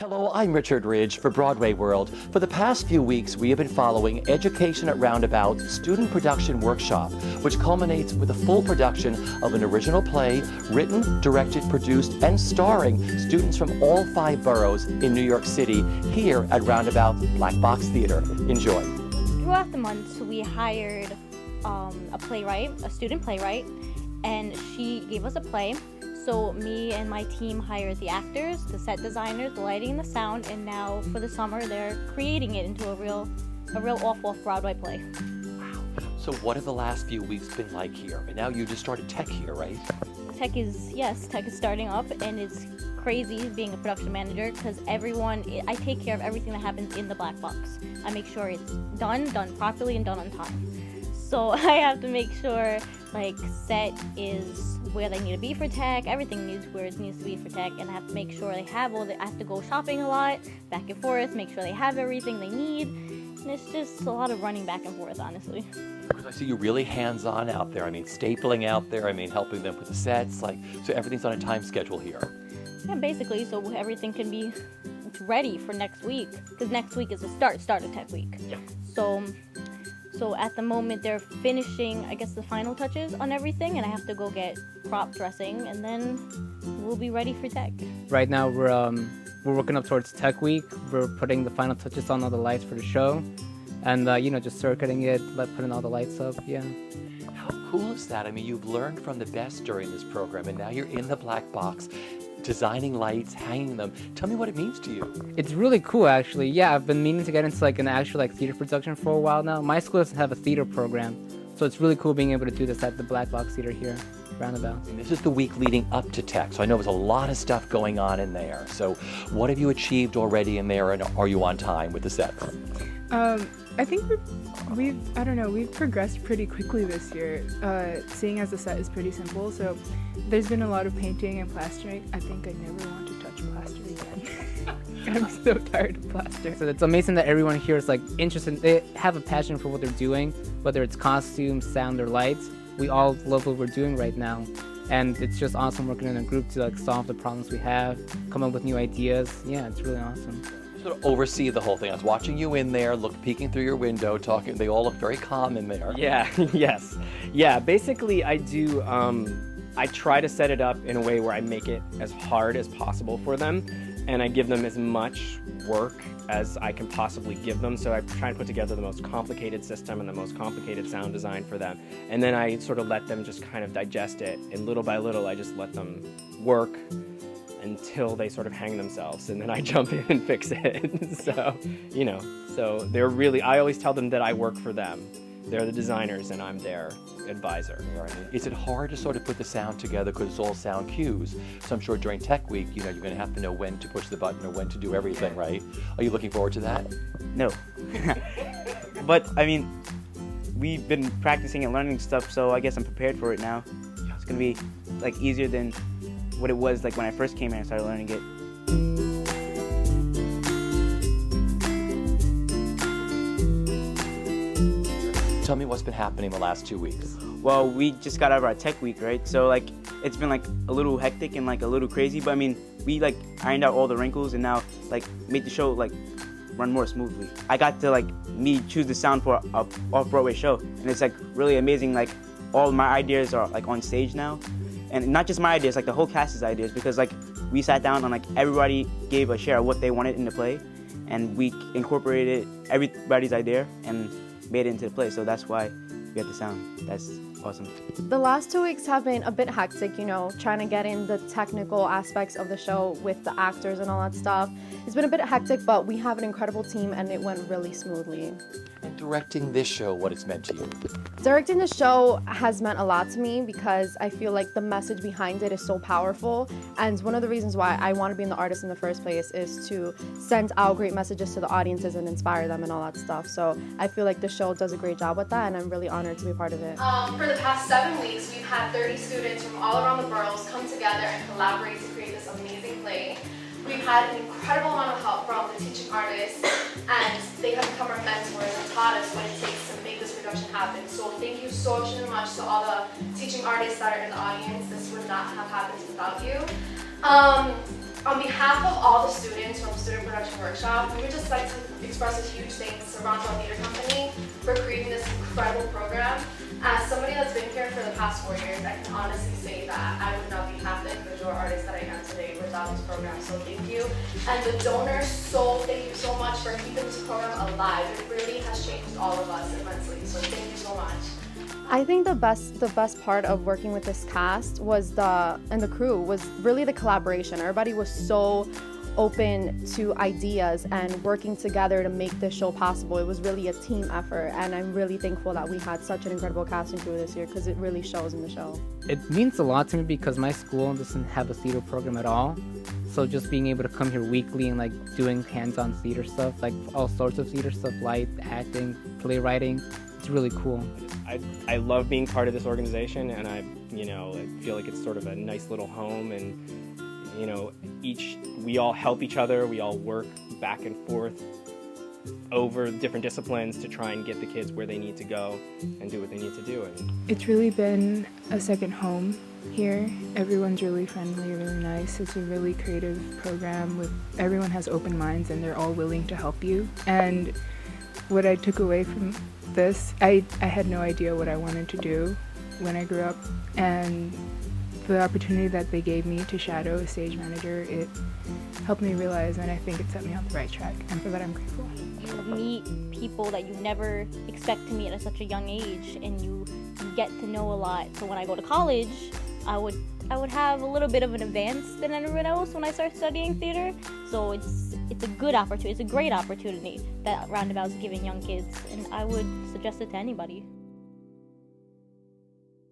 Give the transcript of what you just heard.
Hello, I'm Richard Ridge for BroadwayWorld. For the past few weeks, we have been following Education at Roundabout's Student Production Workshop, which culminates with a full production of an original play, written, directed, produced, and starring students from all 5 boroughs in New York City, here at Roundabout Black Box Theater. Enjoy. Throughout the months, we hired a playwright, a student playwright, and she gave us a play. So me and my team hired the actors, the set designers, the lighting, the sound, and now for the summer they're creating it into a real off Broadway play. Wow. So what have the last few weeks been like here? And now you just started tech here, right? Tech is starting up, and it's crazy being a production manager because I take care of everything that happens in the black box. I make sure it's done properly, and done on time. So I have to make sure set is where they need to be for tech, everything needs where it needs to be for tech, and I have to make sure they have I have to go shopping a lot, back and forth, make sure they have everything they need, and it's just a lot of running back and forth, honestly. Because I see you really hands-on out there. I mean, stapling out there, helping them with the sets, so everything's on a time schedule here. Yeah, basically, so everything can be ready for next week, because next week is the start of tech week. Yeah. So at the moment they're finishing, I guess, the final touches on everything, and I have to go get prop dressing, and then we'll be ready for tech. Right now we're working up towards Tech Week. We're putting the final touches on all the lights for the show, and just circuiting it, putting all the lights up. Yeah. How cool is that? You've learned from the best during this program, and now you're in the black box, designing lights, hanging them. Tell me what it means to you. It's really cool, actually. Yeah, I've been meaning to get into an actual theater production for a while now. My school doesn't have a theater program, so it's really cool being able to do this at the Black Box Theater here, Roundabout. And this is the week leading up to tech, so I know there's a lot of stuff going on in there. So what have you achieved already in there, and are you on time with the sets? I think we've progressed pretty quickly this year, seeing as the set is pretty simple. So there's been a lot of painting and plastering. I think I never want to touch plaster again. I'm so tired of plaster. So it's amazing that everyone here is interested. They have a passion for what they're doing, whether it's costumes, sound, or lights. We all love what we're doing right now. And it's just awesome working in a group to solve the problems we have, come up with new ideas. Yeah, it's really awesome. Sort of oversee the whole thing. I was watching you in there, peeking through your window, talking. They all look very calm in there. Yeah, yes. Yeah, basically I do, I try to set it up in a way where I make it as hard as possible for them, and I give them as much work as I can possibly give them. So I try and put together the most complicated system and the most complicated sound design for them. And then I sort of let them just kind of digest it, and little by little I just let them work until they sort of hang themselves, and then I jump in and fix it. So they're really, I always tell them that I work for them. They're the designers and I'm their advisor. Is it hard to sort of put the sound together because it's all sound cues? So I'm sure during Tech Week, you're going to have to know when to push the button or when to do everything, right? Are you looking forward to that? No. But we've been practicing and learning stuff, so I guess I'm prepared for it now. It's going to be easier than what it was when I first came here and started learning it. Tell me what's been happening the last 2 weeks. Well, we just got out of our tech week, right? So it's been a little hectic and a little crazy, but we ironed out all the wrinkles and now made the show run more smoothly. I got to choose the sound for a off-Broadway show, and it's really amazing. All my ideas are on stage now. And not just my ideas, the whole cast's ideas, because we sat down and everybody gave a share of what they wanted in the play, and we incorporated everybody's idea and made it into the play. So that's why we have the sound. That's awesome. The last 2 weeks have been a bit hectic, trying to get in the technical aspects of the show with the actors and all that stuff. It's been a bit hectic, but we have an incredible team and it went really smoothly. And directing this show, what it's meant to you? Directing the show has meant a lot to me because I feel the message behind it is so powerful, and one of the reasons why I want to be in the artist in the first place is to send out great messages to the audiences and inspire them and all that stuff. So I feel the show does a great job with that, and I'm really honored to be a part of it. For the past 7 weeks, we've had 30 students from all around the boroughs come together and collaborate to create this amazing play. We've had an incredible amount of help from the teaching artists, and they have become our mentors and taught us what it takes to make this production happen. So thank you so much to all the teaching artists that are in the audience. This would not have happened without you. On behalf of all the students from Student Production Workshop, we would just like to express a huge thanks to Roundabout Theatre Company for creating this incredible program. As somebody that's been here for the past 4 years, I can honestly say that I would not be half the individual artist that I am today without this program, so thank you. And the donors, thank you so much for keeping this program alive. It really has changed all of us immensely, so thank you so much. I think the best part of working with this cast was the crew was really the collaboration. Everybody was so open to ideas and working together to make this show possible. It was really a team effort, and I'm really thankful that we had such an incredible cast and crew this year because it really shows in the show. It means a lot to me because my school doesn't have a theater program at all. So just being able to come here weekly and like doing hands-on theater stuff, like all sorts of theater stuff, light, acting, playwriting, it's really cool. I love being part of this organization, and I feel like it's sort of a nice little home, and we all help each other, we all work back and forth over different disciplines to try and get the kids where they need to go and do what they need to do. And It's really been a second home here. Everyone's really friendly, really nice. It's a really creative program with everyone has open minds and they're all willing to help you. And what I took away from this, I had no idea what I wanted to do when I grew up, and the opportunity that they gave me to shadow a stage manager, it helped me realize, and I think it set me on the right track, and for that I'm grateful. You meet people that you never expect to meet at such a young age, and you get to know a lot. So when I go to college, I would have a little bit of an advance than everyone else when I start studying theater. So it's a good opportunity. It's a great opportunity that Roundabout's giving young kids, and I would suggest it to anybody.